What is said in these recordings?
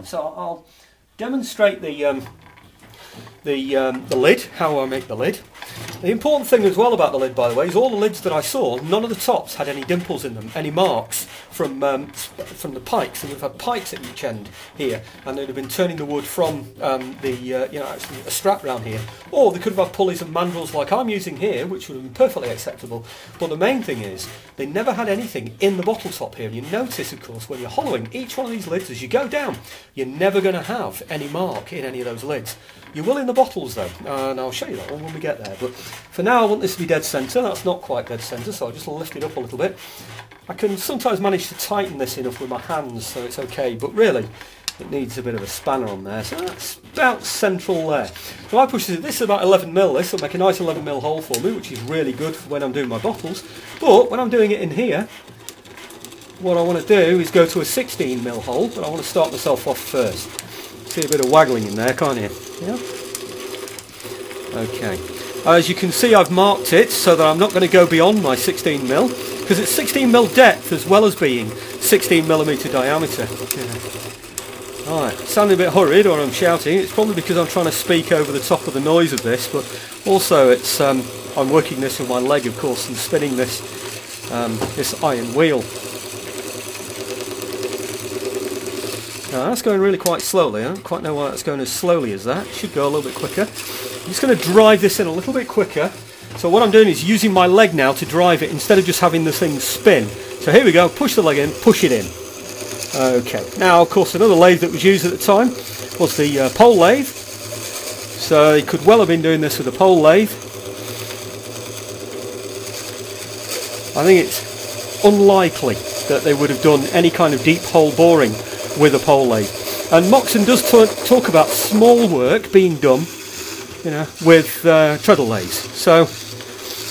fine. So I'll demonstrate the lid, how I make the lid. The important thing as well about the lid, by the way, is all the lids that I saw, none of the tops had any dimples in them, any marks from the pikes, and we've had pikes at each end here, and they'd have been turning the wood from actually a strap round here, or they could have had pulleys and mandrels like I'm using here, which would have been perfectly acceptable. But the main thing is, they never had anything in the bottle top here, and you notice, of course, when you're hollowing each one of these lids as you go down, you're never going to have any mark in any of those lids. You will in the bottles though, and I'll show you that one when we get there. But for now I want this to be dead centre. That's not quite dead centre, so I'll just lift it up a little bit. I can sometimes manage to tighten this enough with my hands so it's okay, but really it needs a bit of a spanner on there, so that's about central there. So I push this is about 11mm, this will make a nice 11mm hole for me, which is really good for when I'm doing my bottles. But when I'm doing it in here, what I want to do is go to a 16mm hole, but I want to start myself off first. See a bit of waggling in there, can't you? Yeah. Okay. As you can see, I've marked it so that I'm not going to go beyond my 16mm, because it's 16mm depth as well as being 16mm diameter. Yeah. Alright, sounding a bit hurried or I'm shouting. It's probably because I'm trying to speak over the top of the noise of this, but also it's I'm working this with my leg, of course, and spinning this this iron wheel. That's going really quite slowly. I don't quite know why that's going as slowly as that. It should go a little bit quicker. I'm just going to drive this in a little bit quicker. So what I'm doing is using my leg now to drive it instead of just having the thing spin. So here we go, push the leg in, push it in. Okay, now of course another lathe that was used at the time was the pole lathe. So you could well have been doing this with a pole lathe. I think it's unlikely that they would have done any kind of deep hole boring with a pole lathe. And Moxon does talk about small work being done, you know, with treadle lathes. So,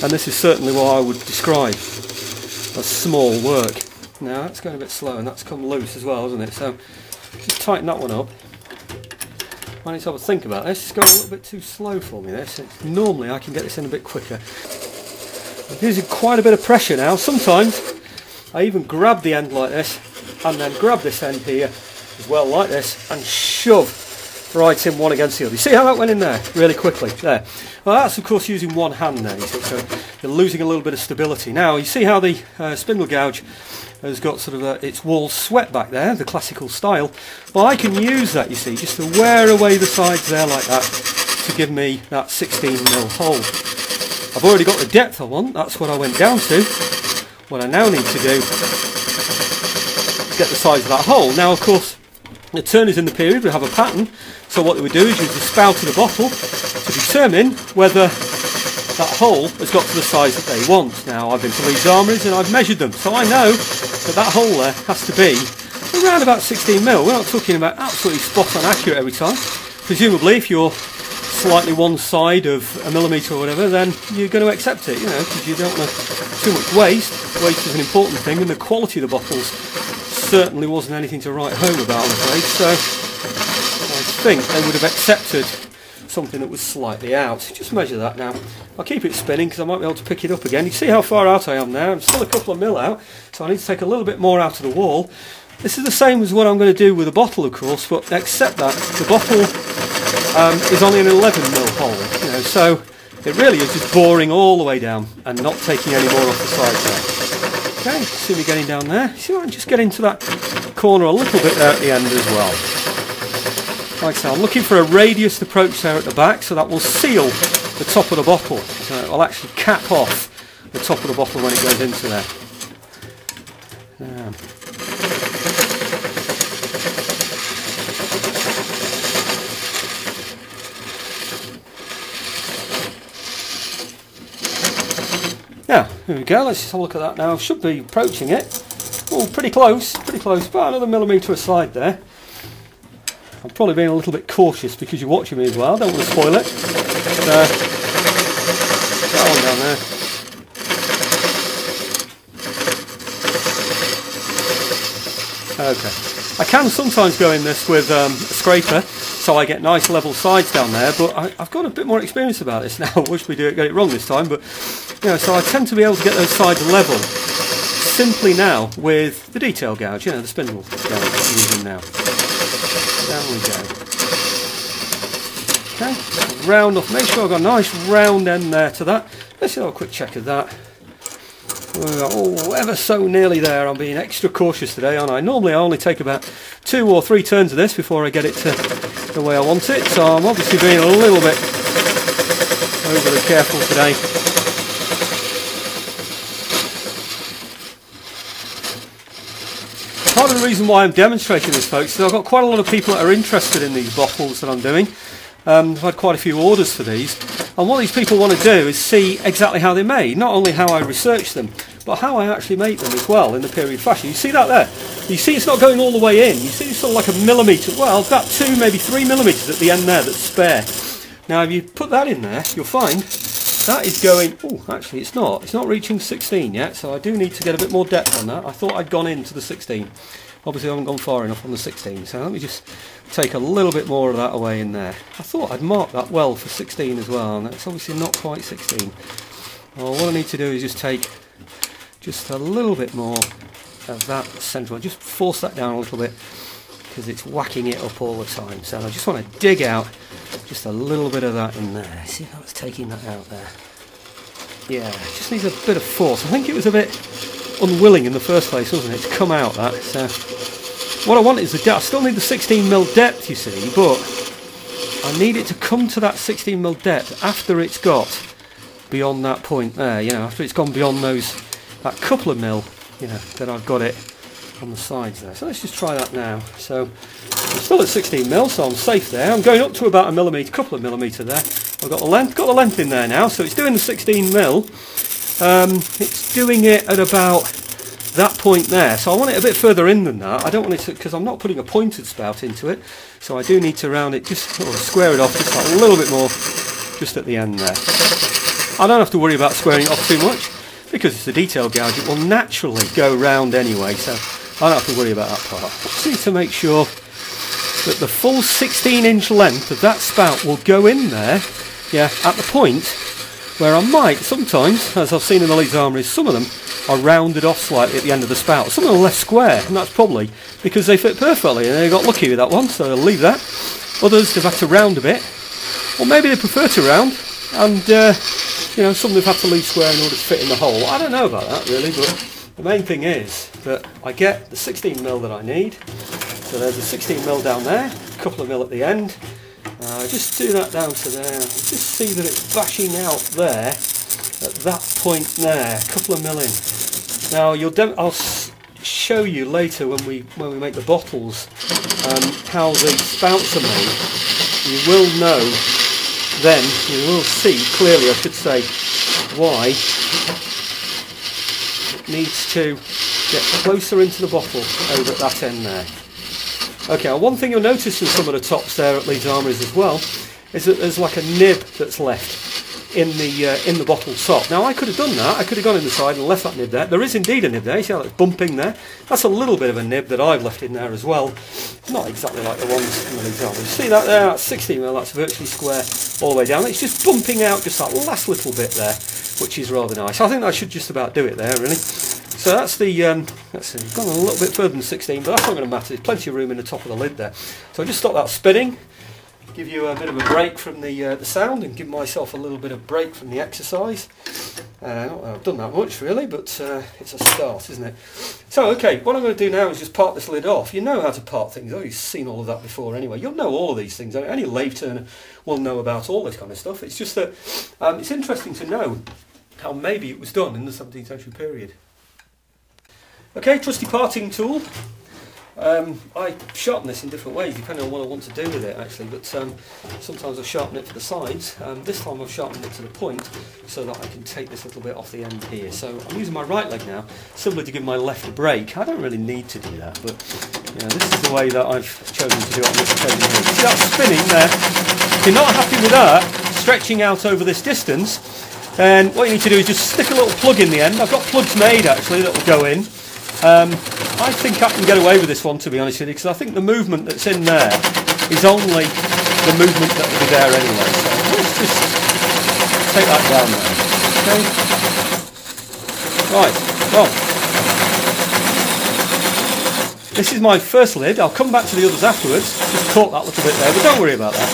and this is certainly what I would describe as small work. Now that's going a bit slow, and that's come loose as well, isn't it? So just tighten that one up. I need to have a think about this. It's going a little bit too slow for me. This normally I can get this in a bit quicker. I'm using quite a bit of pressure now. Sometimes I even grab the end like this, and then grab this end here as well like this and shove right in one against the other. You see how that went in there really quickly there? Well, that's of course using one hand there, you see, so you're losing a little bit of stability. Now you see how the spindle gouge has got sort of its wall swept back there, the classical style. Well, I can use that, you see, just to wear away the sides there like that to give me that 16mm hole. I've already got the depth I want, that's what I went down to. What I now need to do get the size of that hole. Now of course the turners in the period would have a pattern, so what they would do is use the spout of the bottle to determine whether that hole has got to the size that they want. Now I've been to Leeds Armouries and I've measured them, so I know that that hole there has to be around about 16mm. We're not talking about absolutely spot on accurate every time. Presumably if you're slightly one side of a millimetre or whatever, then you're going to accept it, you know, because you don't want too much waste. Waste is an important thing, and the quality of the bottles certainly wasn't anything to write home about, I'm afraid. So I think they would have accepted something that was slightly out. Just measure that now. I'll keep it spinning because I might be able to pick it up again. You see how far out I am now. I'm still a couple of mil out, so I need to take a little bit more out of the wall. This is the same as what I'm going to do with a bottle, of course, but except that the bottle is only an 11mm hole, you know, so it really is just boring all the way down and not taking any more off the side there. Okay, see me getting down there. See, I can just get into that corner a little bit there at the end as well. Like so, I'm looking for a radiused approach there at the back, so that will seal the top of the bottle. So it will actually cap off the top of the bottle when it goes into there. Now, here we go, let's just have a look at that now. Should be approaching it. Oh, pretty close, about another millimetre aside there. I'm probably being a little bit cautious because you're watching me as well, don't want to spoil it. That one down there. Okay. I can sometimes go in this with a scraper, so I get nice level sides down there, but I've got a bit more experience about this now. I wish we get it wrong this time, but you know, so I tend to be able to get those sides level simply now with the detail gouge, you know, the spindle gouge I'm using now. Down we go. Okay, round off. Make sure I've got a nice round end there to that. Let's have a quick check of that. Oh, ever so nearly there. I'm being extra cautious today, aren't I? Normally I only take about 2 or 3 turns of this before I get it to the way I want it. So I'm obviously being a little bit overly careful today. Part of the reason why I'm demonstrating this, folks, is I've got quite a lot of people that are interested in these bottles that I'm doing. I've had quite a few orders for these, and what these people want to do is see exactly how they're made, not only how I research them, but how I actually make them as well in the period fashion. You see that there? You see it's not going all the way in. You see it's sort of like a millimetre, well, about 2, maybe 3 millimetres at the end there that's spare. Now if you put that in there, you'll find that is going, oh, actually it's not reaching 16 yet, so I do need to get a bit more depth on that. I thought I'd gone into the 16. Obviously I haven't gone far enough on the 16, so let me just take a little bit more of that away in there. I thought I'd marked that well for 16 as well, and that's obviously not quite 16. Well, what I need to do is just take just a little bit more of that central, just force that down a little bit, because it's whacking it up all the time. So I just want to dig out just a little bit of that in there. See how it's taking that out there. Yeah, it just needs a bit of force. I think it was a bit unwilling in the first place, wasn't it, to come out that. So what I want is the depth. I still need the 16mm depth, you see, but I need it to come to that 16mm depth after it's got beyond that point there, you know, after it's gone beyond that couple of mil, you know, that I've got it on the sides there. So let's just try that now. So I'm still at 16mm, so I'm safe there. I'm going up to about a millimetre, couple of millimetre there. I've got the length in there now, so it's doing the 16mm. It's doing it at about that point there, so I want it a bit further in than that. I don't want it to, because I'm not putting a pointed spout into it, so I do need to round it, just sort of square it off just like a little bit more just at the end there. I don't have to worry about squaring it off too much, because it's a detail gouge. It will naturally go round anyway, so I don't have to worry about that part. I just need to make sure that the full 16-inch length of that spout will go in there, yeah, at the point where I might sometimes, as I've seen in the Leeds Armouries, some of them are rounded off slightly at the end of the spout. Some of them are left square, and that's probably because they fit perfectly and they got lucky with that one, so they'll leave that. Others they've had to round a bit, or maybe they prefer to round, and you know, some they've had to leave square in order to fit in the hole. I don't know about that really, but the main thing is that I get the 16mm that I need. So there's a 16mm down there, a couple of mil at the end. Just do that down to there. Just see that it's bashing out there at that point there, a couple of mil in. Now I'll show you later when we make the bottles how the spouts are made. You will know then, you will see clearly, I should say, why it needs to get closer into the bottle over at that end there. Okay, well, one thing you'll notice in some of the tops there at Leeds Armouries as well is that there's like a nib that's left in the bottle top. Now I could have done that. I could have gone in the side and left that nib there. There is indeed a nib there. You see how it's bumping there? That's a little bit of a nib that I've left in there as well. Not exactly like the ones in the Leeds Armouries. See that there? That's 16mm. That's virtually square all the way down. It's just bumping out just that last little bit there, which is rather nice. I think I should just about do it there, really. So that's the, let's see, gone a little bit further than 16, but that's not going to matter. There's plenty of room in the top of the lid there. So I just stop that spinning, give you a bit of a break from the sound, and give myself a little bit of break from the exercise. Not that I've done that much really, but it's a start, isn't it? So okay, what I'm going to do now is just part this lid off. You know how to part things. Oh, you've seen all of that before anyway. You'll know all of these things. Any lathe turner will know about all this kind of stuff. It's just that it's interesting to know how maybe it was done in the 17th century period. Okay, trusty parting tool. I sharpen this in different ways depending on what I want to do with it actually, but sometimes I sharpen it for the sides. This time I've sharpened it to the point so that I can take this little bit off the end here. So I'm using my right leg now, simply to give my left a break. I don't really need to do that, but you know, this is the way that I've chosen to do it on this occasion here. See that spinning there? If you're not happy with that, stretching out over this distance, then what you need to do is just stick a little plug in the end. I've got plugs made actually that will go in. I think I can get away with this one, to be honest with you, because I think the movement that's in there is only the movement that will be there anyway. So let's just take that down there. Okay. Right. Well, This is my first lid. I'll come back to the others afterwards. Just caught that little bit there, but don't worry about that.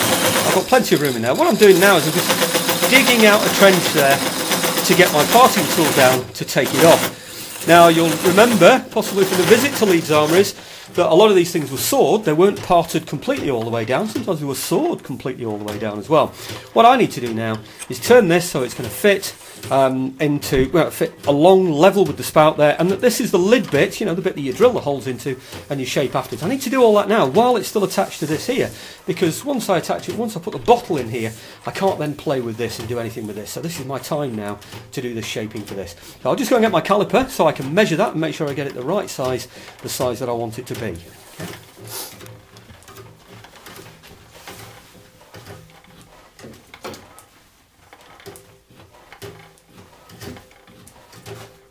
I've got plenty of room in there. What I'm doing now is I'm just digging out a trench there to get my parting tool down to take it off. Now you'll remember, possibly from the visit to Leeds Armouries, that a lot of these things were sawed. They weren't parted completely all the way down. Sometimes they were sawed completely all the way down as well. What I need to do now is turn this so it's going to fit fit along level with the spout there, and that this is the lid bit, you know, the bit that you drill the holes into and you shape afterwards. I need to do all that now while it's still attached to this here, because once I attach it, once I put the bottle in here, I can't then play with this and do anything with this. So this is my time now to do the shaping for this. So I'll just go and get my caliper so I can measure that and make sure I get it the right size, the size that I want it to be. Okay.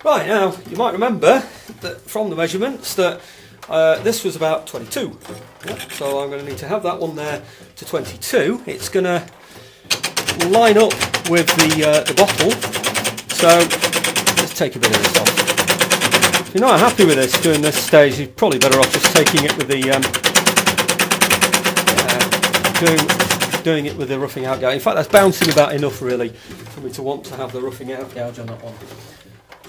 Right, now you might remember that from the measurements that this was about 22. Yeah, so I'm going to need to have that one there to 22. It's going to line up with the bottle. So let's take a bit of this off. If you're not happy with this during this stage, you're probably better off just taking it with the doing it with the roughing out gouge. In fact, that's bouncing about enough really for me to want to have the roughing out gouge on that one.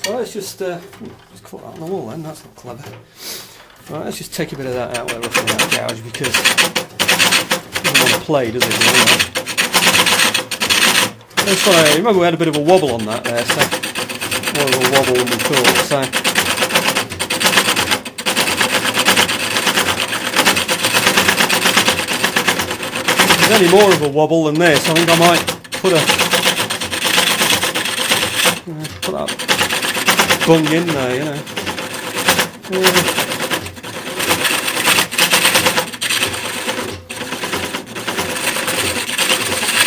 So let's just cut that on the wall then, that's not clever. Right, let's just take a bit of that out with the roughing out gouge, because it doesn't want to play, does it? That's why, remember we had a bit of a wobble on that there, so more of a wobble than we thought. So if there's any more of a wobble than this, I think I might put that bung in there, you know.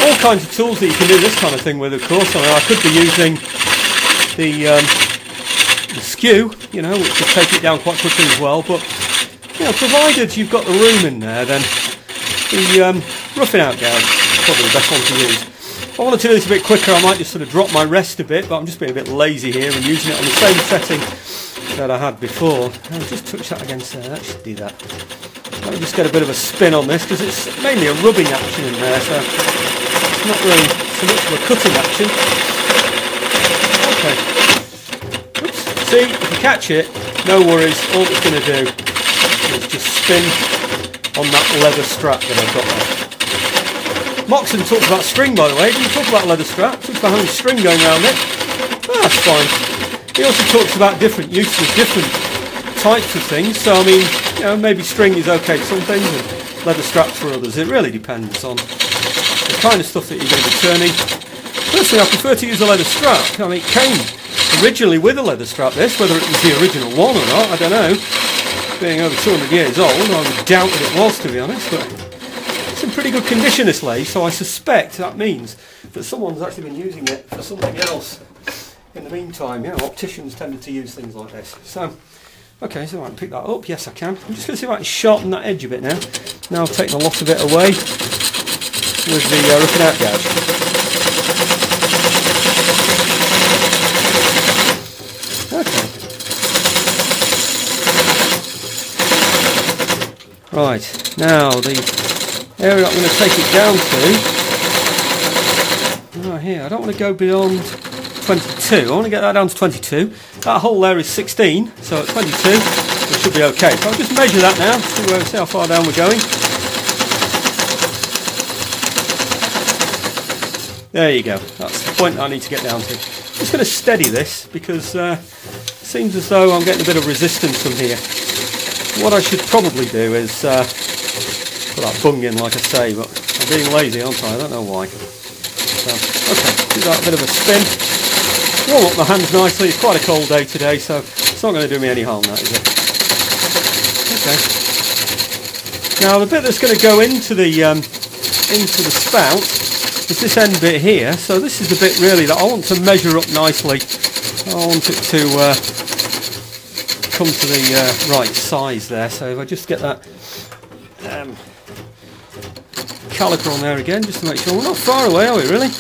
All kinds of tools that you can do this kind of thing with, of course. I mean, I could be using the skew, you know, which would take it down quite quickly as well. But you know, provided you've got the room in there, then the roughing out gouge is probably the best one to use. If I wanted to do this a bit quicker, I might just sort of drop my rest a bit, but I'm just being a bit lazy here and using it on the same setting that I had before. I'll just touch that against there, that should do that. Let me just get a bit of a spin on this, because it's mainly a rubbing action in there, so it's not really so much of a cutting action. Okay. Oops. See, if you catch it, no worries, all it's going to do is just spin on that leather strap that I've got there. Moxon talked about string, by the way. Didn't talk about leather strap. Talked about having string going around it. Oh, that's fine. He also talks about different uses, different types of things. So I mean, you know, maybe string is okay for some things and leather straps for others. It really depends on the kind of stuff that you're going to be turning. Personally, I prefer to use a leather strap. I mean, it came originally with a leather strap. This, whether it was the original one or not, I don't know. Being over 200 years old, I would doubt that it was, to be honest. But in pretty good condition, this lathe, so I suspect that means that someone's actually been using it for something else in the meantime. You know, opticians tended to use things like this. So, okay, so I can pick that up. Yes, I can. I'm just going to see if I can sharpen that edge a bit now. Now I've taken a lot of it away with the roughing out gouge. Okay. Right, now the area I'm going to take it down to, right here, I don't want to go beyond 22, I want to get that down to 22. That hole there is 16, so at 22 it should be okay. So I'll just measure that now, see how far down we're going. There you go, that's the point I need to get down to. I'm just going to steady this, because it seems as though I'm getting a bit of resistance from here. What I should probably do is put that bung in, like I say, but I'm being lazy, aren't I? I don't know why. So, okay, do that bit of a spin. Warm up my hands nicely. It's quite a cold day today, so it's not going to do me any harm, that, is it? Okay. Now the bit that's going to go into the spout is this end bit here. So this is the bit really that I want to measure up nicely. I want it to come to the right size there. So if I just get that caliper on there again, just to make sure we're not far away, are we really?